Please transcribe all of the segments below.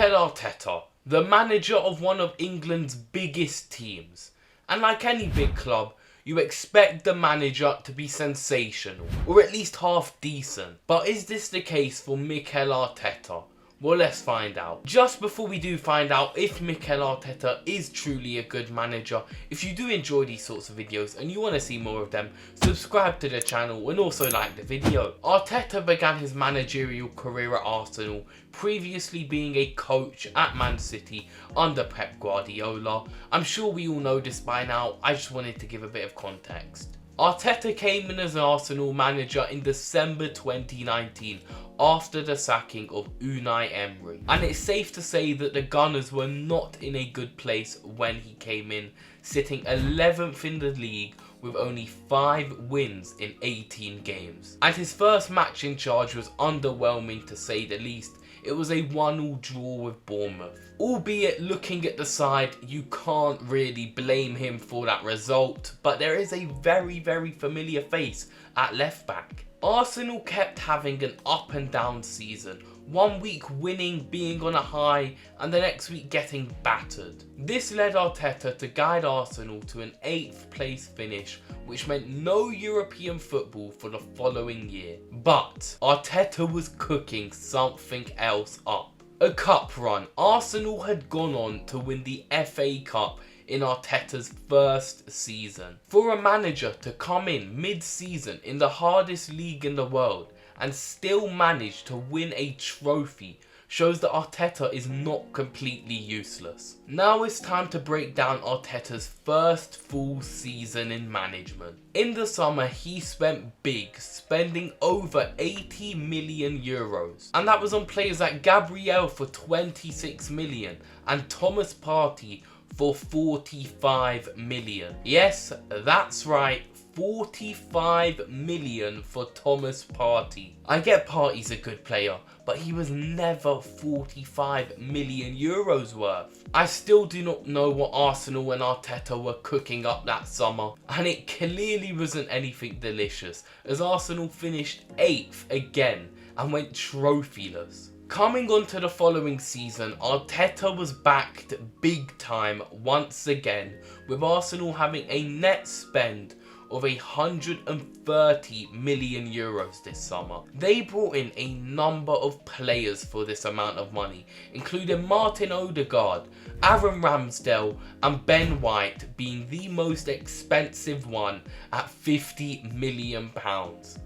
Mikel Arteta, the manager of one of England's biggest teams. And like any big club, you expect the manager to be sensational, or at least half decent. But is this the case for Mikel Arteta? Well, let's find out. Just before we do find out if Mikel Arteta is truly a good manager, if you do enjoy these sorts of videos and you want to see more of them, subscribe to the channel and also like the video. Arteta began his managerial career at Arsenal, previously being a coach at Man City under Pep Guardiola. I'm sure we all know this by now, I just wanted to give a bit of context. Arteta came in as an Arsenal manager in December 2019 after the sacking of Unai Emery. And it's safe to say that the Gunners were not in a good place when he came in, sitting 11th in the league with only 5 wins in 18 games. And his first match in charge was underwhelming to say the least. It was a 1-1 draw with Bournemouth. Albeit looking at the side, you can't really blame him for that result, but there is a very familiar face at left back. Arsenal kept having an up and down season, one week winning, being on a high, and the next week getting battered. This led Arteta to guide Arsenal to an 8th place finish, which meant no European football for the following year. But Arteta was cooking something else up. A cup run. Arsenal had gone on to win the FA Cup in Arteta's first season. For a manager to come in mid-season in the hardest league in the world and still manage to win a trophy shows that Arteta is not completely useless. Now it's time to break down Arteta's first full season in management. In the summer he spent big, spending over 80 million euros. And that was on players like Gabriel for 26 million and Thomas Partey for 45 million. Yes, that's right, 45 million for Thomas Partey. I get Partey's a good player, but he was never 45 million euros worth. I still do not know what Arsenal and Arteta were cooking up that summer, and it clearly wasn't anything delicious, as Arsenal finished 8th again and went trophyless. Coming on to the following season, Arteta was backed big time once again, with Arsenal having a net spend of 130 million euros this summer. They brought in a number of players for this amount of money, including Martin Odegaard, Aaron Ramsdale and Ben White being the most expensive one at £50 million.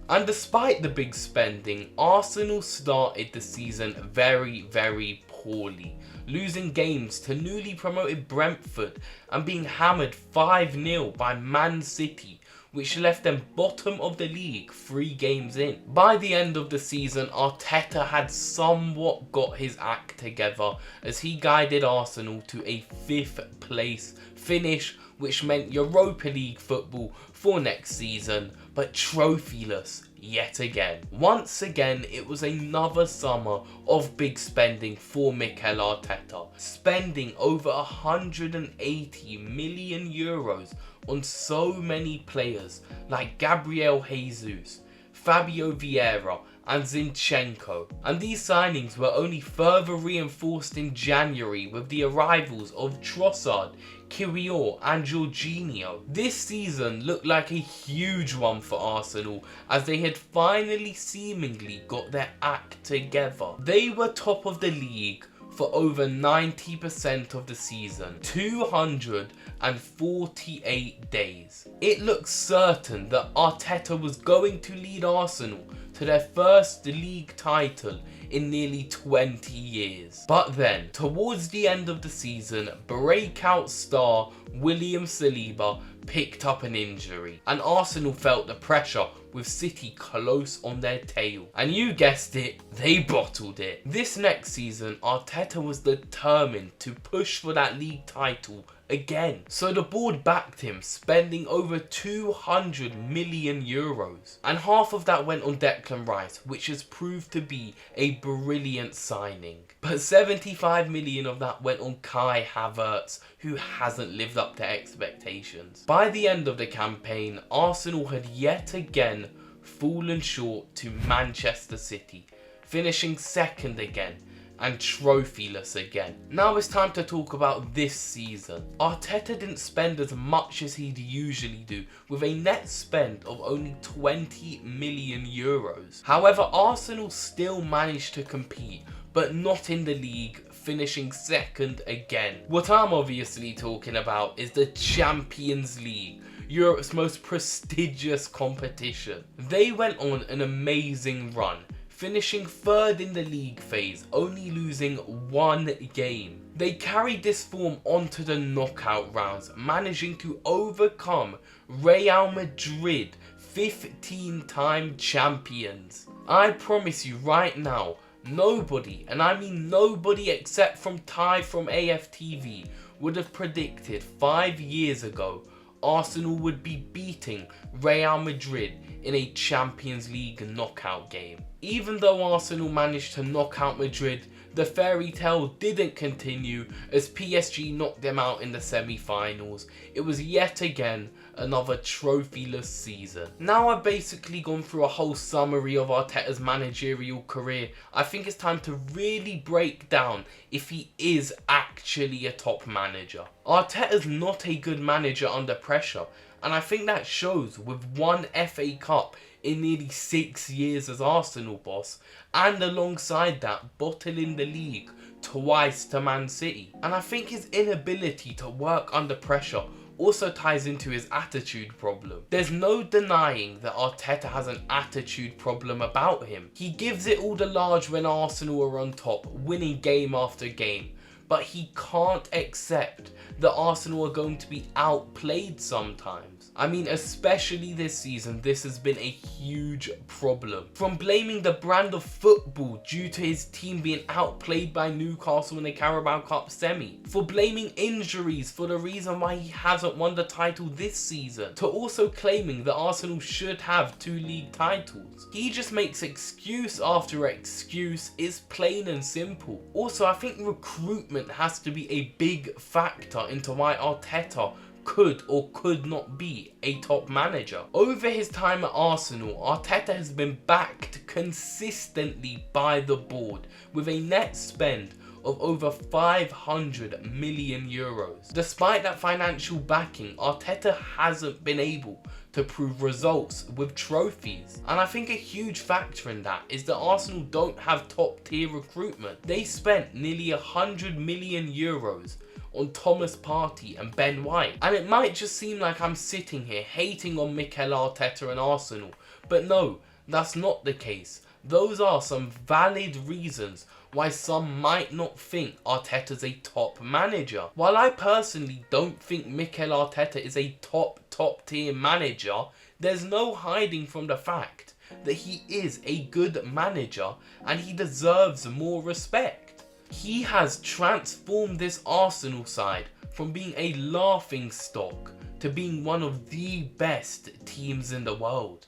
And despite the big spending, Arsenal started the season very poorly, losing games to newly promoted Brentford and being hammered 5-0 by Man City, which left them bottom of the league 3 games in. By the end of the season, Arteta had somewhat got his act together as he guided Arsenal to a 5th place finish, which meant Europa League football for next season, but trophyless yet again. Once again, it was another summer of big spending for Mikel Arteta, spending over 180 million euros on so many players like Gabriel Jesus, Fabio Vieira and Zinchenko. And these signings were only further reinforced in January with the arrivals of Trossard, Kiwior and Jorginho. This season looked like a huge one for Arsenal as they had finally seemingly got their act together. They were top of the league for over 90% of the season, 248 days. It looked certain that Arteta was going to lead Arsenal to their first league title in nearly 20 years. But then, towards the end of the season, breakout star William Saliba picked up an injury and Arsenal felt the pressure with City close on their tail. And you guessed it, they bottled it. This next season, Arteta was determined to push for that league title again. So the board backed him, spending over 200 million euros. And half of that went on Declan Rice, which has proved to be a brilliant signing. But 75 million of that went on Kai Havertz, who hasn't lived up to expectations. By the end of the campaign, Arsenal had yet again fallen short to Manchester City, finishing second again and trophyless again. Now it's time to talk about this season. Arteta didn't spend as much as he'd usually do, with a net spend of only 20 million euros. However, Arsenal still managed to compete, but not in the league, finishing second again. What I'm obviously talking about is the Champions League, Europe's most prestigious competition. They went on an amazing run, finishing third in the league phase, only losing one game. They carried this form onto the knockout rounds, managing to overcome Real Madrid, 15-time champions. I promise you right now, nobody, and I mean nobody except from Ty from AFTV, would have predicted 5 years ago Arsenal would be beating Real Madrid in a Champions League knockout game. Even though Arsenal managed to knock out Madrid, the fairy tale didn't continue as PSG knocked them out in the semi-finals. It was yet again another trophyless season. Now I've basically gone through a whole summary of Arteta's managerial career. I think it's time to really break down if he is actually a top manager. Arteta's not a good manager under pressure, and I think that shows with one FA Cup in nearly 6 years as Arsenal boss, and alongside that bottling the league twice to Man City. And I think his inability to work under pressure also ties into his attitude problem. There's no denying that Arteta has an attitude problem about him. He gives it all the large when Arsenal are on top, winning game after game. But he can't accept that Arsenal are going to be outplayed sometimes. I mean, especially this season, this has been a huge problem. From blaming the brand of football due to his team being outplayed by Newcastle in the Carabao Cup semi, for blaming injuries for the reason why he hasn't won the title this season, to also claiming that Arsenal should have 2 league titles. He just makes excuse after excuse. It's plain and simple. Also, I think recruitment has to be a big factor into why Arteta could or could not be a top manager. Over his time at Arsenal, Arteta has been backed consistently by the board with a net spend of over 500 million euros. Despite that financial backing, Arteta hasn't been able to prove results with trophies. And I think a huge factor in that is that Arsenal don't have top tier recruitment. They spent nearly 100 million euros on Thomas Partey and Ben White. And it might just seem like I'm sitting here hating on Mikel Arteta and Arsenal, but no, that's not the case. Those are some valid reasons why some might not think Arteta's a top manager. While I personally don't think Mikel Arteta is a top tier manager, there's no hiding from the fact that he is a good manager and he deserves more respect. He has transformed this Arsenal side from being a laughing stock to being one of the best teams in the world.